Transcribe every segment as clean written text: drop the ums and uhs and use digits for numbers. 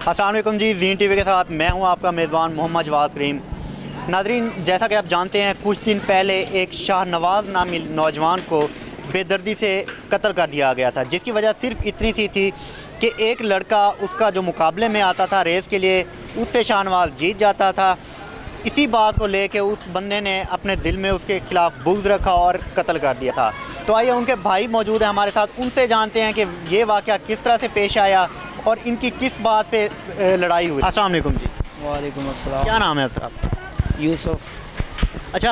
अस्सलाम वालेकुम जी, ज़ीन टीवी के साथ मैं हूं आपका मेज़बान मोहम्मद जवाद करीम। नाज़रीन, जैसा कि आप जानते हैं, कुछ दिन पहले एक शाहनवाज़ नामी नौजवान को बेदर्दी से कत्ल कर दिया गया था, जिसकी वजह सिर्फ इतनी सी थी कि एक लड़का उसका जो मुकाबले में आता था रेस के लिए, उससे शाहनवाज़ जीत जाता था। इसी बात को लेके उस बंदे ने अपने दिल में उसके ख़िलाफ़ बुग़्ज़ रखा और कत्ल कर दिया था। तो आइए, उनके भाई मौजूद हैं हमारे साथ, उनसे जानते हैं कि ये वाक़या किस तरह से पेश आया और इनकी किस बात पे लड़ाई हुई। अस्सलाम वालेकुम जी। वालेकुम अस्सलाम। क्या नाम है सर आपका? यूसुफ। अच्छा,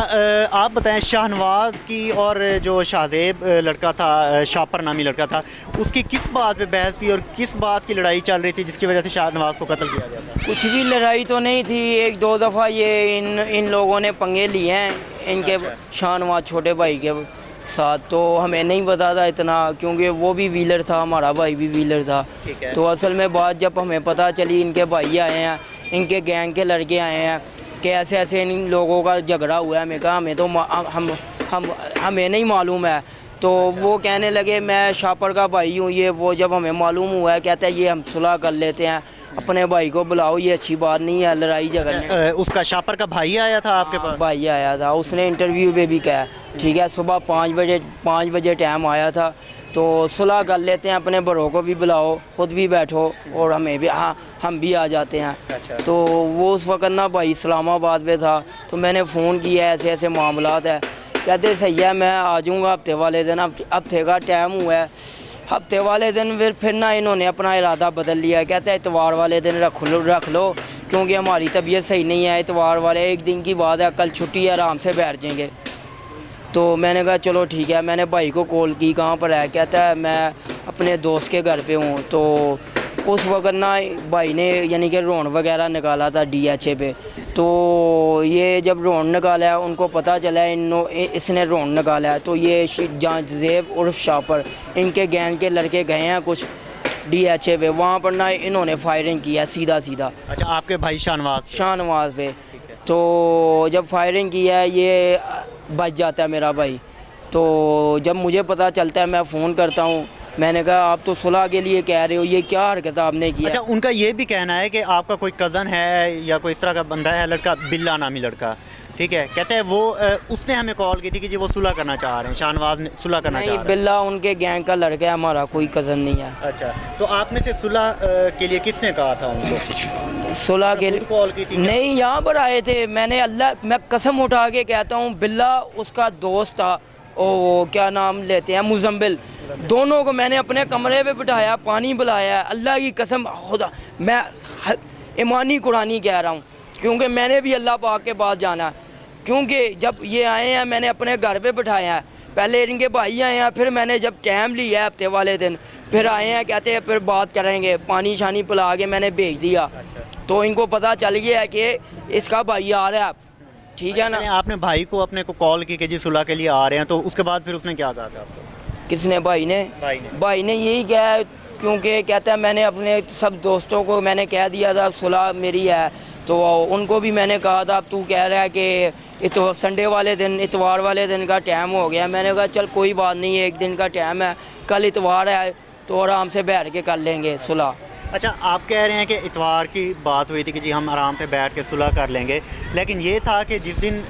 आप बताएं, शाहनवाज़ की और जो शाहज़ेब लड़का था, शापर नामी लड़का था, उसकी किस बात पे बहस हुई और किस बात की लड़ाई चल रही थी जिसकी वजह से शाहनवाज़ को कत्ल किया गया था? कुछ भी लड़ाई तो नहीं थी, एक दो दफ़ा ये इन लोगों ने पंगे लिए हैं इनके शाहनवाज़ छोटे भाई के साथ। तो हमें नहीं पता था इतना, क्योंकि वो भी व्हीलर था, हमारा भाई भी व्हीलर था। तो असल में बात जब हमें पता चली, इनके भाई आए हैं, इनके गैंग के लड़के आए हैं कि ऐसे ऐसे इन लोगों का झगड़ा हुआ है। हमें कहा हमें तो हमें नहीं मालूम है। तो वो कहने लगे मैं शापर का भाई हूँ, ये वो। जब हमें मालूम हुआ है, कहता है ये हम सुलह कर लेते हैं, अपने भाई को बुलाओ, ये अच्छी बात नहीं है लड़ाई झगड़ने। उसका शापर का भाई आया था आपके पास? भाई आया था, उसने इंटरव्यू पे भी कहा, ठीक है, सुबह 5 बजे टाइम आया था, तो सुलह कर लेते हैं, अपने बड़ों को भी बुलाओ, ख़ुद भी बैठो और हमें भी, हाँ हम भी आ जाते हैं। तो वो उस वक्त ना भाई इस्लामाबाद में था, तो मैंने फ़ोन किया, ऐसे ऐसे मामलात है। कहते सही है, मैं आ जाऊँगा हफ्ते वाले दिन। हफ्ते का टाइम हुआ है, हफ्ते वाले दिन फिर ना इन्होंने अपना इरादा बदल लिया। कहते हैं इतवार वाले दिन रख लो, क्योंकि हमारी तबीयत सही नहीं है। इतवार वाले एक दिन की बात है, कल छुट्टी है, आराम से बैठ जाएंगे। तो मैंने कहा चलो ठीक है। मैंने भाई को कॉल की, कहाँ पर है? कहता है मैं अपने दोस्त के घर पे हूँ। तो उस वक्त ना भाई ने यानी कि रोन वगैरह निकाला था DHA पे। तो ये जब रोन निकाला है, उनको पता चला है इसने रोन निकाला है। तो ये शाहज़ेब उर्फ शापर, इनके गैंग के लड़के गए हैं कुछ DHA पे, वहाँ पर ना इन्होंने फायरिंग की है सीधा। अच्छा, आपके भाई शाहनवाज़ पे। तो जब फायरिंग की है, ये बच जाता है मेरा भाई। तो जब मुझे पता चलता है, मैं फ़ोन करता हूँ। मैंने कहा आप तो सुलह के लिए कह रहे हो, ये क्या हरकत आपने किया? अच्छा, उनका ये भी कहना है कि आपका कोई कज़न है या कोई इस तरह का बंदा है, लड़का बिल्ला नामी लड़का, ठीक है, कहते हैं वो उसने हमें कॉल की थी कि जी वो सुलह करना चाह रहे हैं, शाहनवाज़ ने सुलह करना चाह रहे हैं। बिल्ला उनके गैंग का लड़का है, हमारा कोई कज़न नहीं है। अच्छा, तो आप में से सुलह के लिए किसने कहा था उनको? सुलह के लिए कॉल की थी? नहीं, यहाँ पर आए थे। मैं कसम उठा के कहता हूँ, बिल्ला उसका दोस्त था, ओ क्या नाम लेते हैं, मुजम्बिल। दोनों को मैंने अपने कमरे पे बिठाया, पानी पिलाया। अल्लाह की कसम, खुदा मैं ईमानी कुरानी कह रहा हूँ, क्योंकि मैंने भी अल्लाह पाक के पास जाना। क्योंकि जब ये आए हैं, मैंने अपने घर पे बिठाया है। पहले इनके भाई आए हैं, फिर मैंने जब टाइम लिया हफ्ते वाले दिन, फिर आए हैं, कहते हैं फिर बात करेंगे। पानी शानी पिला के मैंने भेज दिया। तो इनको पता चल गया है कि इसका भाई आ रहा है, ठीक है ना। आपने भाई को अपने को कॉल की कि जी सुलह के लिए आ रहे हैं, तो उसके बाद फिर उसने क्या कहा था आपको? किसने? भाई ने यही कहा, क्योंकि कहता है मैंने अपने सब दोस्तों को मैंने कह दिया था सुलह मेरी है। तो उनको भी मैंने कहा था, अब तू कह रहा है कि संडे वाले दिन, इतवार वाले दिन का टाइम हो गया। मैंने कहा चल कोई बात नहीं है, एक दिन का टाइम है, कल इतवार है, तो आराम से बैठ के कर लेंगे सुलह। अच्छा, आप कह रहे हैं कि इतवार की बात हुई थी कि जी हम आराम से बैठ के सुलह कर लेंगे, लेकिन ये था कि जिस दिन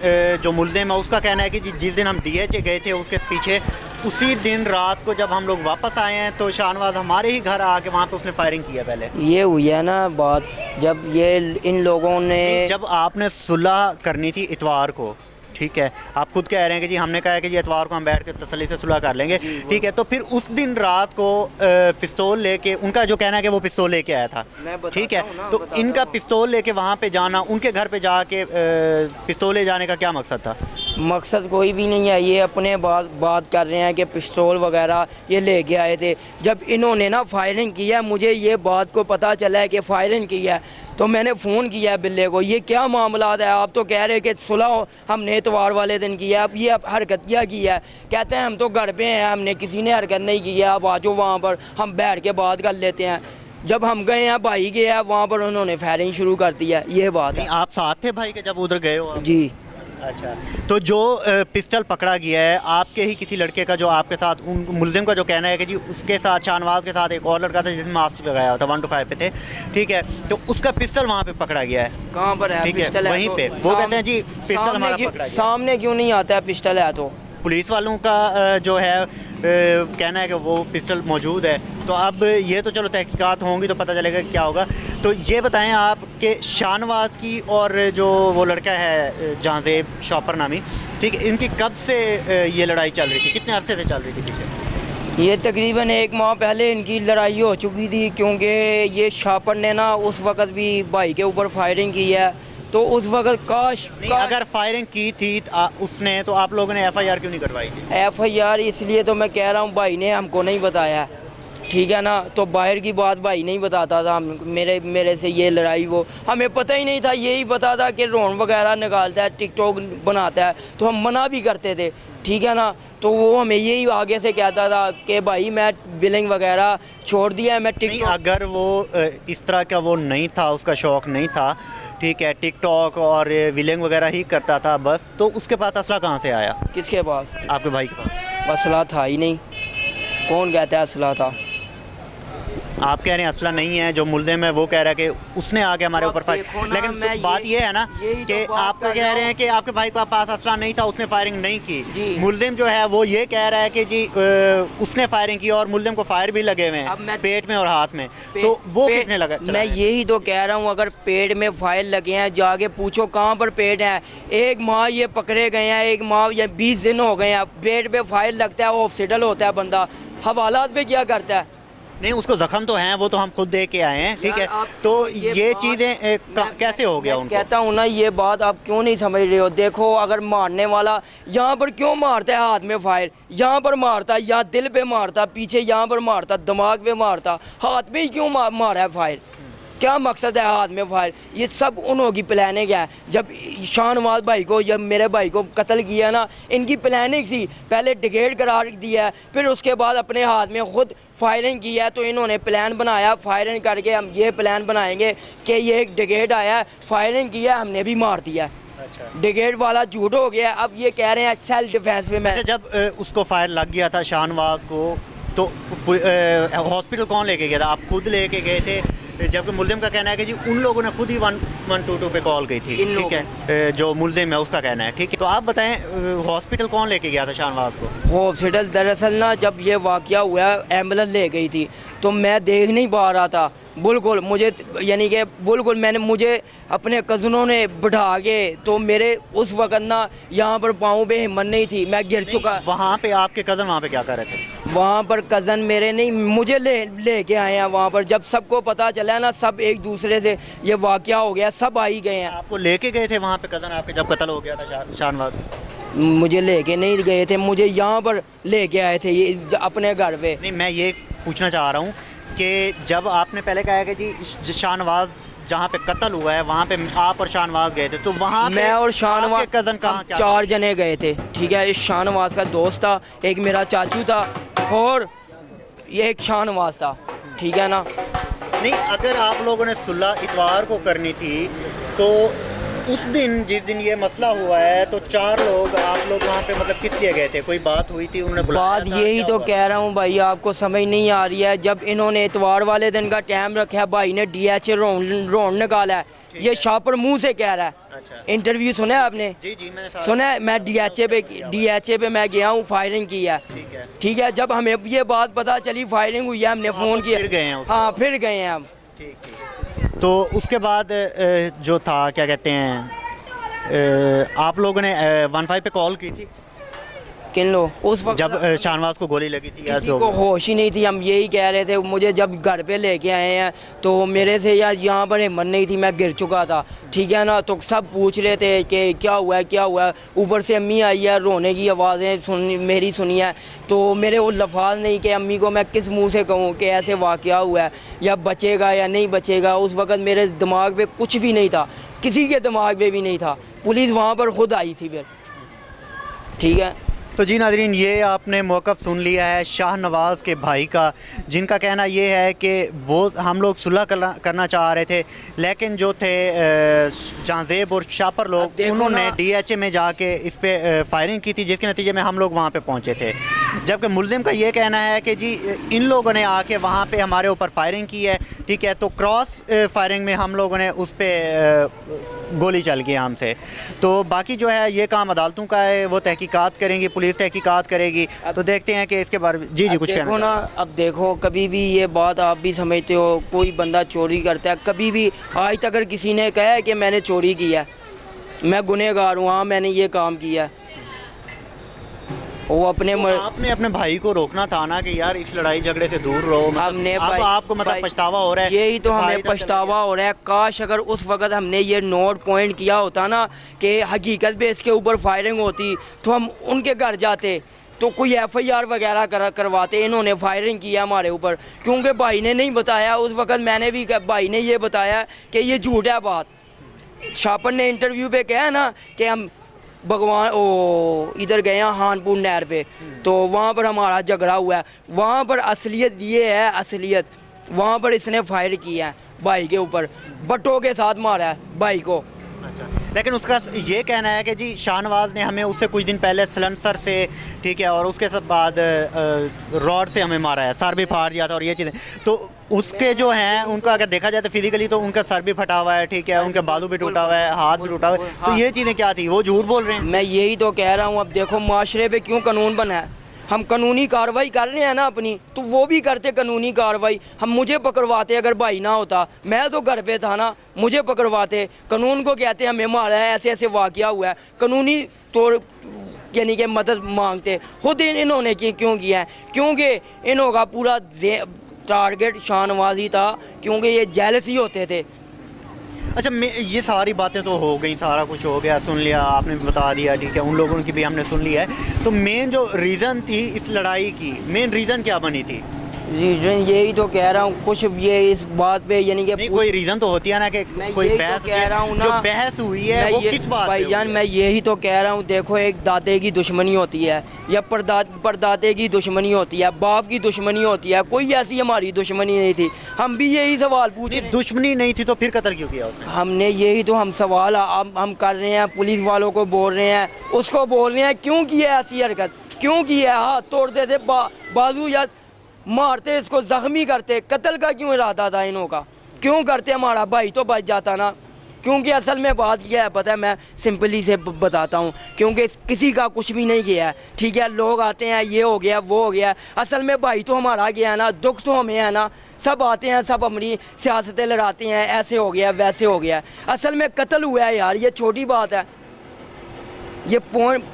जो मुल्ज़िम है उसका कहना है कि जिस दिन हम DHA गए थे उसके पीछे, उसी दिन रात को जब हम लोग वापस आए हैं, तो शाहनवाज़ हमारे ही घर आके वहाँ पे उसने फायरिंग की है। पहले ये हुई है ना बात, जब ये इन लोगों ने, जब आपने सुलह करनी थी इतवार को, ठीक है, आप खुद कह रहे हैं कि जी हमने कहा है कि जी इतवार को हम बैठ के तसल्ली से सुलह कर लेंगे, ठीक है, तो फिर उस दिन रात को पिस्तौल लेके, उनका जो कहना है कि वो पिस्तौल लेके आया था, ठीक है, तो इनका पिस्तौल लेके वहाँ पे जाना, उनके घर पे जाके पिस्तौल ले जाने का क्या मकसद था? मकसद कोई भी नहीं है। ये अपने बात कर रहे हैं कि पिस्तौल वगैरह ये लेके आए थे। जब इन्होंने ना फायरिंग की है, मुझे ये बात को पता चला है कि फायरिंग की है, तो मैंने फ़ोन किया है बिल्ले को, ये क्या मामला है? आप तो कह रहे हैं कि सुलह हमने इतवार वाले दिन की है, अब ये हरकत क्या की है? कहते हैं हम तो घर पे हैं, हमने किसी ने हरकत नहीं की है, आप आ जाओ वहाँ पर, हम बैठ के बात कर लेते हैं। जब हम गए हैं, भाई गए हैं वहाँ पर, उन्होंने फायरिंग शुरू कर दी है। ये बात है। आप साथ थे भाई के जब उधर गए हो? जी। अच्छा, तो जो पिस्टल पकड़ा गया है आपके ही किसी लड़के का, जो आपके साथ उन मुलजिम का जो कहना है कि जी उसके साथ शाहनवाज के साथ एक और लड़का था जिसने मास्क लगाया था 1 to 5 पे थे, ठीक है, तो उसका पिस्टल वहाँ पे पकड़ा गया है। कहाँ पर है? ठीक है, पिस्टल है वहीं तो पे वो कहते हैं जी पिस्टल हमारा पकड़ा गया। सामने क्यों नहीं आता है? पिस्टल है तो पुलिस वालों का जो है कहना है कि वो पिस्टल मौजूद है। तो अब ये तो चलो तहकीकात होंगी तो पता चलेगा क्या होगा। तो ये बताएं आप कि शाहनवाज की और जो वो लड़का है जहाँजेब शॉपर नामी, ठीक है, इनकी कब से ये लड़ाई चल रही थी, कितने अरसे से चल रही थी पीछे? ये तकरीबन 1 माह पहले इनकी लड़ाई हो चुकी थी, क्योंकि ये शापर ने ना उस वक़्त भी भाई के ऊपर फायरिंग की है। तो उस वक़्त नहीं, अगर फायरिंग की थी उसने, तो आप लोगों ने एफआईआर क्यों नहीं करवाई थी? एफआईआर इसलिए तो मैं कह रहा हूँ, भाई ने हमको नहीं बताया, ठीक है ना। तो बाहर की बात भाई नहीं बताता था, मेरे से ये लड़ाई वो हमें पता ही नहीं था। यही पता था कि ड्रोन वगैरह निकालता है, टिकटॉक बनाता है, तो हम मना भी करते थे, ठीक है ना। तो वो हमें यही आगे से कहता था कि भाई मैं बिलिंग वगैरह छोड़ दिया है, मैं टिकटॉक। अगर वो इस तरह का वो नहीं था, उसका शौक़ नहीं था, ठीक है, टिकटॉक और विलिंग वगैरह ही करता था बस, तो उसके पास असला कहाँ से आया? किसके पास? आपके भाई के पास असला था ही नहीं। कौन कहता है असला था? आप कह रहे हैं असला नहीं है, जो मुल्जिम है वो कह रहा है कि उसने आके हमारे ऊपर फायर। लेकिन बात ये है ना कि आप कह रहे हैं कि आपके भाई के पास असला नहीं था, उसने फायरिंग नहीं की। मुल्जिम जो है वो ये कह रहा है कि जी उसने फायरिंग की और मुल्जिम को फायर भी लगे हुए हैं पेट में और हाथ में, तो वो किसने लगा? मैं यही तो कह रहा हूँ, अगर पेट में फायर लगे हैं जाके पूछो कहाँ पर पेट है। 1 माह ये पकड़े गए हैं, 1 माह या 20 दिन हो गए हैं, पेट पे फायर लगता है, हॉस्पिटल होता है बंदा, हवालात पे क्या करता है? नहीं, उसको जख्म तो हैं, वो तो हम खुद देख के आए हैं, ठीक है। तो ये चीज़ें कैसे हो गया उनको? कहता हूँ ना, ये बात आप क्यों नहीं समझ रहे हो। देखो, अगर मारने वाला यहाँ पर क्यों मारता है, हाथ में फायर यहाँ पर मारता, यहाँ दिल पे मारता, पीछे यहाँ पर मारता, दिमाग पे मारता, हाथ पे ही क्यों मारा है फायर? क्या मकसद है हाथ में फायर? ये सब उन्हों की प्लानिंग है। जब शाहनवाज भाई को, जब मेरे भाई को कत्ल किया ना, इनकी प्लानिंग थी। पहले डिगेड करार दिया है, फिर उसके बाद अपने हाथ में खुद फायरिंग की है। तो इन्होंने प्लान बनाया, फायरिंग करके हम ये प्लान बनाएंगे कि ये एक डिगेड आया, फायरिंग किया, हमने भी मार दिया। अच्छा। डिगेड वाला झूठ हो गया। अब ये कह रहे हैं सेल्फ डिफेंस में। मैं जब उसको फायर लग गया था शाहनवाज को, तो हॉस्पिटल कौन लेके गया था? आप खुद लेके गए थे? जबकि मुल्जिम का कहना है कि जी उन लोगों ने खुद ही 112 पे कॉल की थी, ठीक है, जो मुल्जिम है उसका कहना है, ठीक है। तो आप बताएं हॉस्पिटल कौन लेके गया था शाहनवाज को? हॉस्पिटल दरअसल ना, जब ये वाकया हुआ एम्बुलेंस ले गई थी, तो मैं देख नहीं पा रहा था बिल्कुल। मुझे यानी कि बिल्कुल मुझे अपने कज़नों ने बिठा के, तो मेरे उस वक़्त ना यहाँ पर पाँव पे हिम्मत नहीं थी, मैं गिर चुका। वहाँ पे आपके कज़न वहाँ पे क्या कर रहे थे? वहाँ पर कज़न मेरे नहीं, मुझे ले के आए हैं वहाँ पर। जब सबको पता चला ना, सब एक दूसरे से ये वाकया हो गया, सब आ ही गए हैं। आपको लेके गए थे वहाँ पे कज़न आपके जब कत्ल हो गया था शाहनवाज? मुझे लेके नहीं गए थे, मुझे यहाँ पर लेके आए थे, ये अपने घर पे। नहीं, मैं ये पूछना चाह रहा हूँ कि जब आपने पहले कहा कि जी शाहनवाज जहाँ पे कत्ल हुआ है वहाँ पे आप और शाहनवाज गए थे, तो वहाँ मैं और शाहनवाज कज़न कहाँ? 4 जने गए थे, ठीक है। एक शाहनवाज का दोस्त था, एक मेरा चाचू था, और एक शाहनवाज था, ठीक है ना। नहीं, अगर आप लोगों ने सुलह इतवार को करनी थी, तो उस दिन जिस दिन ये मसला हुआ है, तो 4 लोग आप लोग वहाँ पे मतलब किस लिए गए थे? कोई बात हुई थी, उन्होंने बुलाया बात था? यही तो कह रहा हूँ भाई, आपको समझ नहीं आ रही है। जब इन्होंने इतवार वाले दिन का टाइम रखा है, भाई ने DHA ड्रोन निकाला है, ये शापर मुंह से कह रहा है। अच्छा। इंटरव्यू सुना है आपने? जी मैंने सुना है। मैं DHA पे मैं गया हूँ, फायरिंग की है, ठीक है। जब हमें ये बात पता चली फायरिंग हुई है, हमने फ़ोन किया, फिर गए हैं? हाँ, फिर गए हैं हम। ठीक। तो उसके बाद जो था क्या कहते हैं, आप लोगों ने 15 पे कॉल की थी? किन लोग? उस वक्त जब शाहनवाज को गोली लगी थी या किसी को होश ही नहीं थी। हम यही कह रहे थे। मुझे जब घर पे लेके आए हैं, तो मेरे से यार यहाँ पर हिम्मत नहीं थी, मैं गिर चुका था, ठीक है ना। तो सब पूछ रहे थे कि क्या हुआ है, क्या हुआ है। ऊपर से अम्मी आई है, रोने की आवाज़ें मेरी सुनी है, तो मेरे वो लफाज नहीं कि अम्मी को मैं किस मुंह से कहूँ कि ऐसे वाक़या हुआ है, या बचेगा या नहीं बचेगा। उस वक़्त मेरे दिमाग पे कुछ भी नहीं था, किसी के दिमाग पे भी नहीं था। पुलिस वहाँ पर ख़ुद आई थी फिर, ठीक है। तो जी नाज़रीन, ये आपने मौक़िफ़ सुन लिया है शाहनवाज़ के भाई का, जिनका कहना ये है कि वो हम लोग सुलह करना चाह रहे थे, लेकिन जो थे जहांज़ेब और शापर लोग, उन्होंने DHA में जाके इस पर फायरिंग की थी, जिसके नतीजे में हम लोग वहाँ पे पहुँचे थे। जबकि मुलज़िम का ये कहना है कि जी इन लोगों ने आके वहाँ पे हमारे ऊपर फायरिंग की है, ठीक है, तो क्रॉस फायरिंग में हम लोगों ने उस पर गोली चल गई हमसे। तो बाकी जो है ये काम अदालतों का है, वो तहकीकात करेंगी, पुलिस तहकीकात करेगी, तो देखते हैं कि इसके बारे में। जी कुछ कहना ना। अब देखो, कभी भी ये बात आप भी समझते हो, कोई बंदा चोरी करता है, कभी भी आज तक अगर किसी ने कहा है कि मैंने चोरी किया, मैं गुनहगार हूँ, हाँ मैंने ये काम किया, वो अपने आपने अपने भाई को रोकना था ना कि यार इस लड़ाई झगड़े से दूर रहो। हमने अब आपको मतलब पछतावा हो रहा है। यही तो हमें पछतावा हो रहा है। काश अगर उस वक्त हमने ये नोट पॉइंट किया होता ना कि हकीकत बेस के ऊपर फायरिंग होती, तो हम उनके घर जाते, तो कोई FIR वगैरह करवाते। इन्होंने फायरिंग किया हमारे ऊपर, क्योंकि भाई ने नहीं बताया उस वक्त। मैंने भी भाई ने ये बताया कि ये झूठ है बात। शापर ने इंटरव्यू पे कहा ना कि हम भगवान इधर गए हैं हानपुर नहर पे, तो वहाँ पर हमारा झगड़ा हुआ है। वहाँ पर असलियत ये है, असलियत वहाँ पर इसने फायर किया है भाई के ऊपर, बट्टों के साथ मारा है भाई को। अच्छा, लेकिन उसका ये कहना है कि जी शाहनवाज़ ने हमें उससे कुछ दिन पहले सलेंसर से, ठीक है, और उसके बाद रॉड से हमें मारा है, सर भी फाड़ दिया था और ये चीज़ें। तो उसके जो हैं उनका अगर देखा जाए तो फिजिकली तो उनका सर भी फटा हुआ है, ठीक है, उनके बाजू भी टूटा हुआ है, हाथ भी टूटा हुआ है। तो ये चीज़ें क्या थी? वो झूठ बोल रहे हैं। मैं यही तो कह रहा हूँ। अब देखो माशरे पे क्यों कानून बना है, हम कानूनी कार्रवाई कर रहे हैं ना अपनी, तो वो भी करते कानूनी कार्रवाई। हम मुझे पकड़वाते, अगर भाई ना होता, मैं तो घर पे था ना, मुझे पकड़वाते। कानून को कहते हैं हमें मारा है, ऐसे ऐसे वाक़या हुआ है, कानूनी तौर यानी कि मदद मांगते। खुद इन्होंने क्यों किया है? क्योंकि इन्हों का पूरा टारगेट शाहनवाज़ ही था, क्योंकि ये जेलस ही होते थे। अच्छा, ये सारी बातें तो हो गई, सारा कुछ हो गया, सुन लिया, आपने भी बता दिया, ठीक है, उन लोगों की भी हमने सुन लिया है। तो मेन जो रीज़न थी इस लड़ाई की, मेन रीज़न क्या बनी थी? रीज़न यही तो कह रहा हूँ, कुछ ये इस बात पे यानी कि कोई रीज़न तो होती है ना कि कोई बहस, कह रहा हूँ ना, जो बहस हुई है वो किस बात पे? भाईजान मैं यही तो कह रहा हूँ। देखो, एक दादे की दुश्मनी होती है या परदादे की दुश्मनी होती है, बाप की दुश्मनी होती है, कोई ऐसी हमारी दुश्मनी नहीं थी। हम भी यही सवाल पूछे, दुश्मनी नहीं थी तो फिर कत्ल क्यों किया उसने? हमने यही तो हम सवाल हम कर रहे हैं, पुलिस वालों को बोल रहे हैं, उसको बोल रहे हैं क्यों किया ऐसी हरकत, क्यों किया? हाथ तोड़ते थे, बाजू या मारते, इसको ज़ख्मी करते, कत्ल का क्यों इरादा था इन्हों का? क्यों करते? हमारा भाई तो बच जाता ना। क्योंकि असल में बात यह है, पता है, मैं सिंपली से बताता हूँ, क्योंकि किसी का कुछ भी नहीं गया है, ठीक है। लोग आते हैं, ये हो गया, वो हो गया, असल में भाई तो हमारा गया ना, दुख तो हमें है ना। सब आते हैं, सब अपनी सियासतें लड़ाते हैं, ऐसे हो गया, वैसे हो गया। असल में कत्ल हुआ है यार, ये छोटी बात है। ये पॉइंट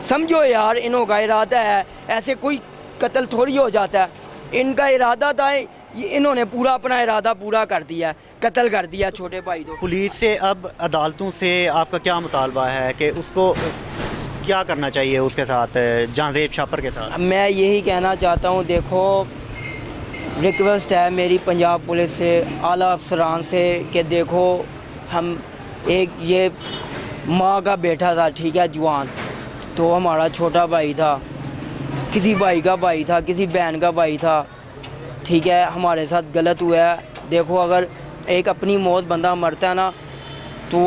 समझो यार, इन्हों का इरादा है, ऐसे कोई कत्ल थोड़ी हो जाता है। इनका इरादा था, इन्होंने पूरा अपना इरादा पूरा कर दिया, कत्ल कर दिया छोटे भाई को। पुलिस से, अब अदालतों से आपका क्या मुतालबा है कि उसको क्या करना चाहिए उसके साथ, जहांज़ेब शापर के साथ? मैं यही कहना चाहता हूँ, देखो रिक्वेस्ट है मेरी पंजाब पुलिस से, आला अफसरान से, कि देखो हम ये माँ का बेटा था, ठीक है, जवान, तो हमारा छोटा भाई था, किसी भाई का भाई था, किसी बहन का भाई था, ठीक है, हमारे साथ गलत हुआ है। देखो, अगर एक अपनी मौत बंदा मरता है ना, तो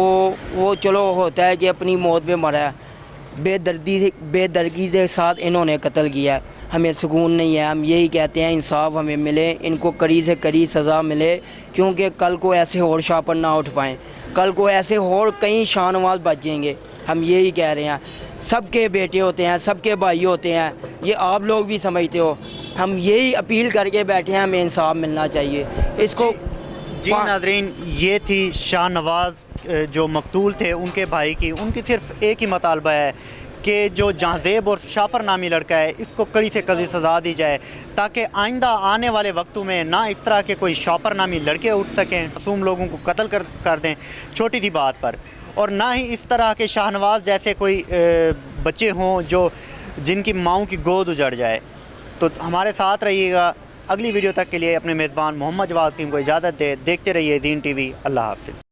वो चलो होता है कि अपनी मौत पे मरा है, बेदर्दी के साथ इन्होंने कत्ल किया है। हमें सुकून नहीं है, हम यही कहते हैं इंसाफ हमें मिले, इनको कड़ी से कड़ी सज़ा मिले, क्योंकि कल को ऐसे और शापर ना उठ पाएँ, कल को ऐसे और कई शाहनवाज़ बच जाएंगे। हम यही कह रहे हैं, सबके बेटे होते हैं, सबके भाई होते हैं, ये आप लोग भी समझते हो। हम यही अपील करके बैठे हैं, हमें इंसाफ मिलना चाहिए इसको। जी नाज़रीन, ये थी शाहनवाज़ जो मकतूल थे, उनके भाई की, उनकी सिर्फ एक ही मुतालबा है कि जो जहांज़ेब और शापर नामी लड़का है, इसको कड़ी से कड़ी सज़ा दी जाए, ताकि आइंदा आने वाले वक्तों में ना इस तरह के कोई शापर नामी लड़के उठ सकें, मासूम लोगों को कत्ल कर दें छोटी सी बात पर, और ना ही इस तरह के शाहनवाज़ जैसे कोई बच्चे हों जो जिनकी माँओं की गोद उजड़ जाए। तो हमारे साथ रहिएगा। अगली वीडियो तक के लिए अपने मेज़बान मोहम्मद जवाद टीम को इजाज़त दे। देखते रहिए ज़ीन TV। अल्लाह हाफ़िज़।